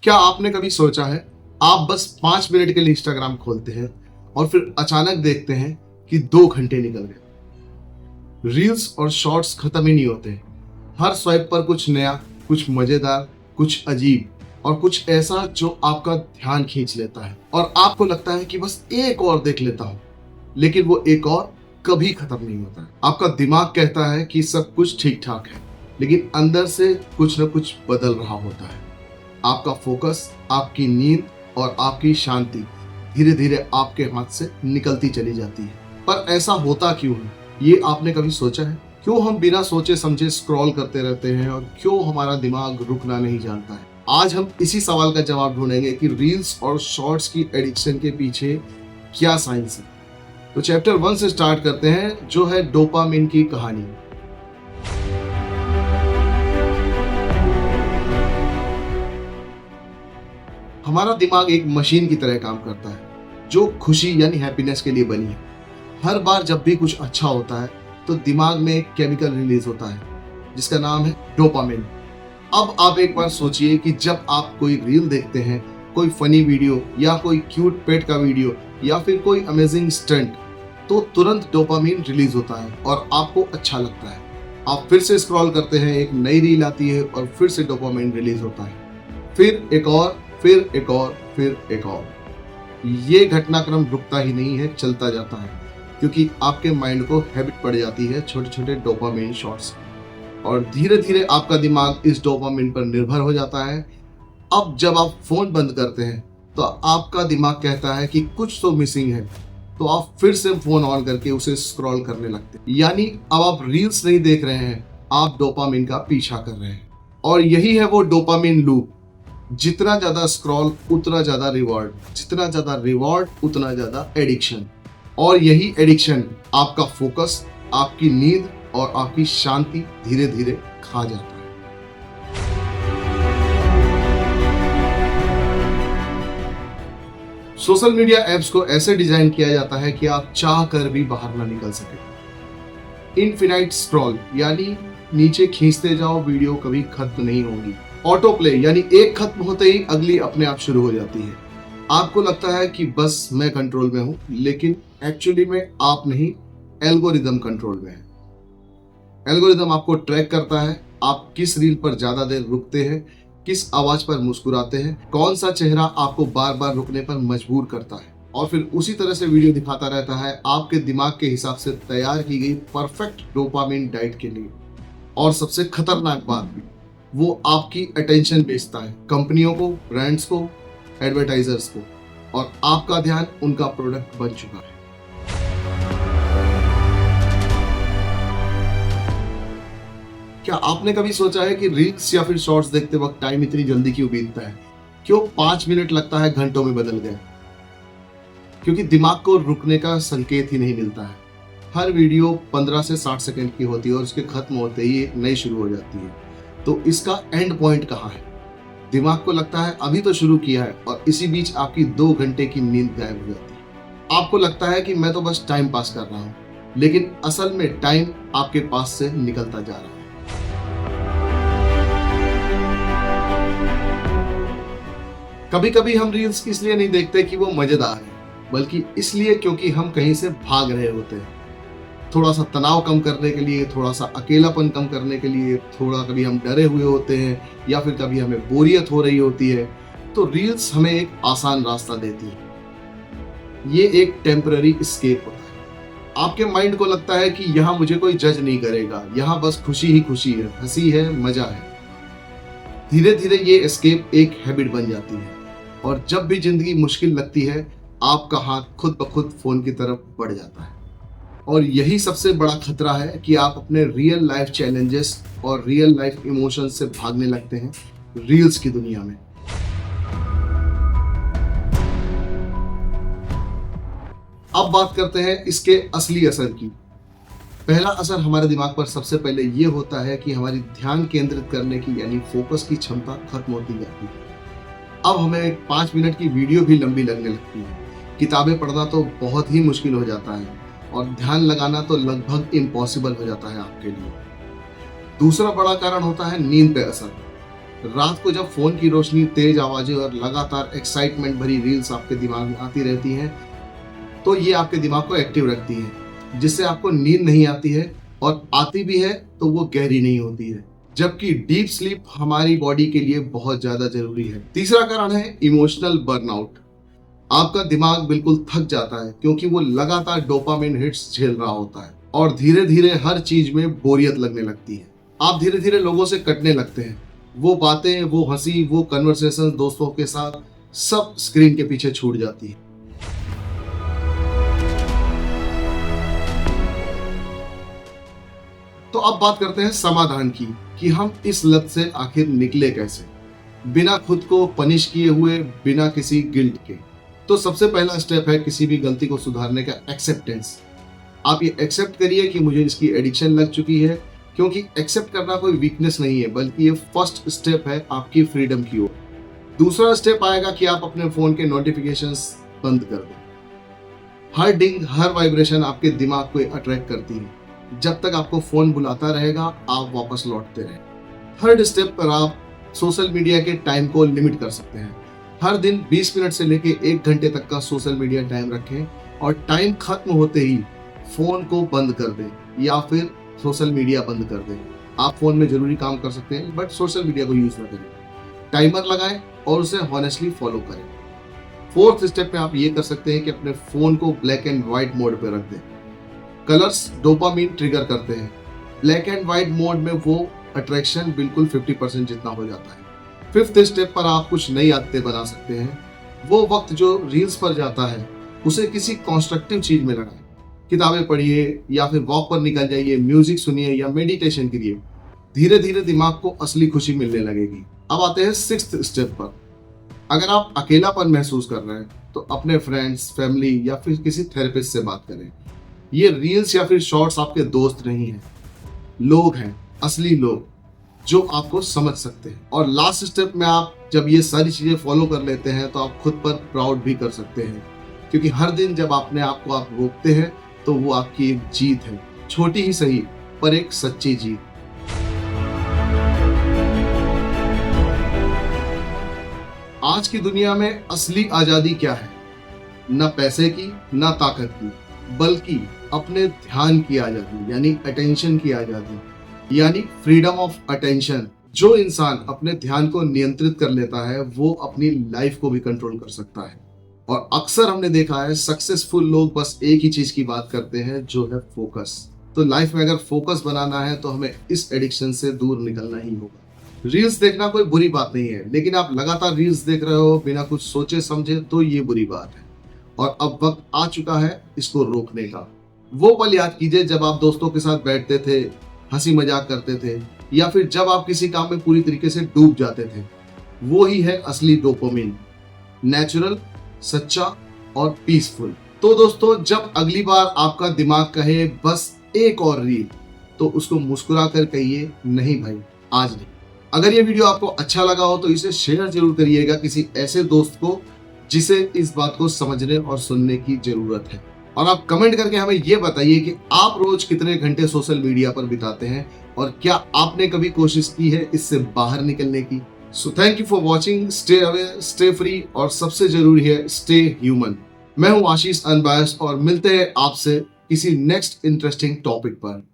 क्या आपने कभी सोचा है, आप बस 5 मिनट के लिए इंस्टाग्राम खोलते हैं और फिर अचानक देखते हैं कि 2 घंटे निकल गए। रील्स और शॉर्ट्स खत्म ही नहीं होते। हर स्वाइप पर कुछ नया, कुछ मजेदार, कुछ अजीब और कुछ ऐसा जो आपका ध्यान खींच लेता है और आपको लगता है कि बस एक और देख लेता हूं, लेकिन वो एक और कभी खत्म नहीं होता है। आपका दिमाग कहता है कि सब कुछ ठीक ठाक है, लेकिन अंदर से कुछ न कुछ बदल रहा होता है। आपका फोकस, आपकी नींद और आपकी शांति धीरे धीरे आपके हाथ से निकलती चली जाती है। पर ऐसा होता क्यों है, ये आपने कभी सोचा है? क्यों हम बिना सोचे समझे स्क्रॉल करते रहते हैं और क्यों हमारा दिमाग रुकना नहीं जानता है? आज हम इसी सवाल का जवाब ढूंढेंगे कि रील्स और शॉर्ट्स की एडिक्शन के पीछे क्या साइंस है। तो चैप्टर 1 से स्टार्ट करते हैं, जो है डोपामिन की कहानी। हमारा दिमाग एक मशीन की तरह काम करता है, जो खुशी यानी हैप्पीनेस के लिए बनी है। हर बार जब भी कुछ अच्छा होता है तो दिमाग में एक केमिकल रिलीज होता है जिसका नाम है डोपामिन। अब आप एक बार सोचिए कि जब आप कोई रील देखते हैं, कोई फनी वीडियो या कोई क्यूट पेट का वीडियो या फिर कोई अमेजिंग स्टंट, तो तुरंत डोपामिन रिलीज होता है और आपको अच्छा लगता है। आप फिर से स्क्रॉल करते हैं, एक नई रील आती है और फिर से डोपामिन रिलीज होता है। फिर एक और, फिर एक और, फिर एक और। ये घटनाक्रम रुकता ही नहीं है, चलता जाता है, क्योंकि आपके माइंड को हैबिट पड़ जाती है छोटे छोटे डोपामिन शॉट्स, और धीरे धीरे आपका दिमाग इस डोपामिन पर निर्भर हो जाता है। अब जब आप फोन बंद करते हैं तो आपका दिमाग कहता है कि कुछ तो मिसिंग है, तो आप फिर से फोन ऑन करके उसे स्क्रॉल करने लगते हैं। यानी अब आप रील्स नहीं देख रहे हैं, आप डोपामिन का पीछा कर रहे हैं। और यही है वो डोपामिन लूप। जितना ज्यादा स्क्रॉल उतना ज्यादा रिवॉर्ड, जितना ज्यादा रिवॉर्ड उतना ज्यादा एडिक्शन, और यही एडिक्शन आपका फोकस, आपकी नींद और आपकी शांति धीरे धीरे खा जाता है। सोशल मीडिया एप्स को ऐसे डिजाइन किया जाता है कि आप चाह कर भी बाहर ना निकल सके। इनफिनाइट स्क्रॉल यानी नीचे खींचते जाओ, वीडियो कभी खत्म नहीं होगी। ऑटो प्ले यानी एक खत्म होते ही अगली अपने आप शुरू हो जाती है। आपको लगता है कि बस मैं कंट्रोल में हूं, लेकिन एक्चुअली में आप नहीं, एल्गोरिदम कंट्रोल में है। एल्गोरिदम आपको ट्रैक करता है, आप किस रील पर ज्यादा देर रुकते हैं, किस आवाज पर मुस्कुराते हैं, कौन सा चेहरा आपको बार बार रुकने पर मजबूर करता है, और फिर उसी तरह से वीडियो दिखाता रहता है आपके दिमाग के हिसाब से तैयार की गई परफेक्ट डोपामिन डाइट के लिए। और सबसे खतरनाक बात भी, वो आपकी अटेंशन बेचता है कंपनियों को, ब्रांड्स को, एडवर्टाइजर्स को, और आपका ध्यान उनका प्रोडक्ट बन चुका है। क्या आपने कभी सोचा है कि रील्स या फिर शॉर्ट्स देखते वक्त टाइम इतनी जल्दी क्यों बीतता है? क्यों 5 मिनट लगता है घंटों में बदल गए? क्योंकि दिमाग को रुकने का संकेत ही नहीं मिलता है। हर वीडियो 15 से 60 सेकंड की होती है और उसके खत्म होते ही एक नई शुरू हो जाती है। तो इसका एंड पॉइंट कहाँ है? दिमाग को लगता है अभी तो शुरू किया है, और इसी बीच आपकी 2 घंटे की नींद गायब हो जाती है। आपको लगता है कि मैं तो बस टाइम पास कर रहा हूँ, लेकिन असल में टाइम आपके पास से निकलता जा रहा है। कभी कभी हम रील्स इसलिए नहीं देखते कि वो मजेदार है, बल्कि इसलिए क्योंकि हम कहीं से भाग रहे होते हैं। थोड़ा सा तनाव कम करने के लिए, थोड़ा सा अकेलापन कम करने के लिए, थोड़ा कभी हम डरे हुए होते हैं, या फिर कभी हमें बोरियत हो रही होती है, तो रील्स हमें एक आसान रास्ता देती है। ये एक टेम्पररी एस्केप होता है। आपके माइंड को लगता है कि यहाँ मुझे कोई जज नहीं करेगा, यहाँ बस खुशी ही खुशी है, हंसी है, मजा है। धीरे धीरे ये एस्केप एक हैबिट बन जाती है, और जब भी जिंदगी मुश्किल लगती है, आपका हाथ खुद ब खुद फोन की तरफ बढ़ जाता है। और यही सबसे बड़ा खतरा है कि आप अपने रियल लाइफ चैलेंजेस और रियल लाइफ इमोशंस से भागने लगते हैं रील्स की दुनिया में। अब बात करते हैं इसके असली असर की। पहला असर हमारे दिमाग पर सबसे पहले ये होता है कि हमारी ध्यान केंद्रित करने की यानी फोकस की क्षमता खत्म होती जाती है। अब हमें 5 मिनट की वीडियो भी लंबी लगने लगती है। किताबें पढ़ना तो बहुत ही मुश्किल हो जाता है, और ध्यान लगाना तो लगभग इम्पॉसिबल हो जाता है आपके लिए। दूसरा बड़ा कारण होता है नींद पे असर। रात को जब फोन की रोशनी, तेज आवाजें और लगातार एक्साइटमेंट भरी रील्स आपके दिमाग में आती रहती हैं, तो ये आपके दिमाग को एक्टिव रखती है, जिससे आपको नींद नहीं आती है, और आती भी है तो वो गहरी नहीं होती है, जबकि डीप स्लीप हमारी बॉडी के लिए बहुत ज्यादा जरूरी है। तीसरा कारण है इमोशनल बर्नआउट। आपका दिमाग बिल्कुल थक जाता है क्योंकि वो लगातार डोपामिन हिट्स झेल रहा होता है और धीरे धीरे हर चीज में बोरियत लगने लगती है। आप धीरे धीरे लोगों से कटने लगते हैं। वो बातें, वो हंसी, वो कन्वर्सेशन दोस्तों के साथ सब स्क्रीन के पीछे छूट जाती है। तो अब बात करते हैं समाधान की, कि हम इस लत से आखिर निकले कैसे, बिना खुद को पनिश किए हुए, बिना किसी गिल्ट के। तो सबसे पहला स्टेप है किसी भी गलती को सुधारने का एक्सेप्टेंस। आप ये एक्सेप्ट करिए कि मुझे इसकी एडिक्शन लग चुकी है, क्योंकि एक्सेप्ट करना कोई वीकनेस नहीं है, बल्कि ये फर्स्ट स्टेप है आपकी फ्रीडम की ओर। दूसरा स्टेप आएगा कि आप अपने फोन के नोटिफिकेशंस बंद कर दें। हर डिंग, हर वाइब्रेशन आपके दिमाग को अट्रैक्ट करती है। जब तक आपको फोन बुलाता रहेगा, आप वापस लौटते रहें। थर्ड स्टेप पर आप सोशल मीडिया के टाइम को लिमिट कर सकते हैं। हर दिन 20 मिनट से लेके 1 घंटे तक का सोशल मीडिया टाइम रखें, और टाइम खत्म होते ही फोन को बंद कर दें या फिर सोशल मीडिया बंद कर दें। आप फोन में जरूरी काम कर सकते हैं, बट सोशल मीडिया को यूज ना करें। टाइमर लगाएं और उसे हॉनेस्टली फॉलो करें। फोर्थ स्टेप में आप ये कर सकते हैं कि अपने फोन को ब्लैक एंड व्हाइट मोड पे रख दें। कलर्स डोपामिन ट्रिगर करते हैं। ब्लैक एंड व्हाइट मोड में वो अट्रैक्शन बिल्कुल 50% जितना हो जाता है। फिफ्थ स्टेप पर आप कुछ नई आदतें बना सकते हैं। वो वक्त जो रील्स पर जाता है, उसे किसी कंस्ट्रक्टिव चीज में लगाएं। किताबें पढ़िए या फिर वॉक पर निकल जाइए, म्यूजिक सुनिए या मेडिटेशन करिए। धीरे धीरे दिमाग को असली खुशी मिलने लगेगी। अब आते हैं सिक्स्थ स्टेप पर। अगर आप अकेलापन महसूस कर रहे हैं तो अपने फ्रेंड्स, फैमिली या फिर किसी थेरेपिस्ट से बात करें। ये रील्स या फिर शॉर्ट्स आपके दोस्त नहीं हैं, लोग हैं, असली लोग जो आपको समझ सकते हैं। और लास्ट स्टेप में आप जब ये सारी चीजें फॉलो कर लेते हैं तो आप खुद पर प्राउड भी कर सकते हैं, क्योंकि हर दिन जब अपने आप को आप रोकते हैं तो वो आपकी एक जीत है, छोटी ही सही पर एक सच्ची जीत। आज की दुनिया में असली आजादी क्या है? न पैसे की, न ताकत की, बल्कि अपने ध्यान की आजादी, यानी अटेंशन की आजादी, यानी फ्रीडम ऑफ अटेंशन। जो इंसान अपने ध्यान को नियंत्रित कर लेता है, वो अपनी लाइफ को भी कंट्रोल कर सकता है। और अक्सर हमने देखा है सक्सेसफुल लोग बस एक ही चीज की बात करते हैं, जो है फोकस। तो लाइफ में अगर फोकस बनाना है तो हमें इस एडिक्शन से दूर निकलना ही होगा। रील्स देखना कोई बुरी बात नहीं है, लेकिन आप लगातार रील्स देख रहे हो बिना कुछ सोचे समझे, तो ये बुरी बात है। और अब वक्त आ चुका है इसको रोकने का। वो पल याद कीजिए जब आप दोस्तों के साथ बैठते थे, हंसी मजाक करते थे, या फिर जब आप किसी काम में पूरी तरीके से डूब जाते थे। वो ही है असली डोपामिन, नेचुरल, सच्चा और पीसफुल। तो दोस्तों, जब अगली बार आपका दिमाग कहे बस एक और रील, तो उसको मुस्कुरा कर कहिए, नहीं भाई, आज नहीं। अगर ये वीडियो आपको अच्छा लगा हो तो इसे शेयर जरूर करिएगा किसी ऐसे दोस्त को जिसे इस बात को समझने और सुनने की जरूरत है। और आप कमेंट करके हमें ये बताइए कि आप रोज कितने घंटे सोशल मीडिया पर बिताते हैं, और क्या आपने कभी कोशिश की है इससे बाहर निकलने की। So thank you for watching. Stay aware, stay free, और सबसे जरूरी है स्टे ह्यूमन। मैं हूं आशीष अनबायस्ड, और मिलते हैं आपसे किसी नेक्स्ट इंटरेस्टिंग टॉपिक पर।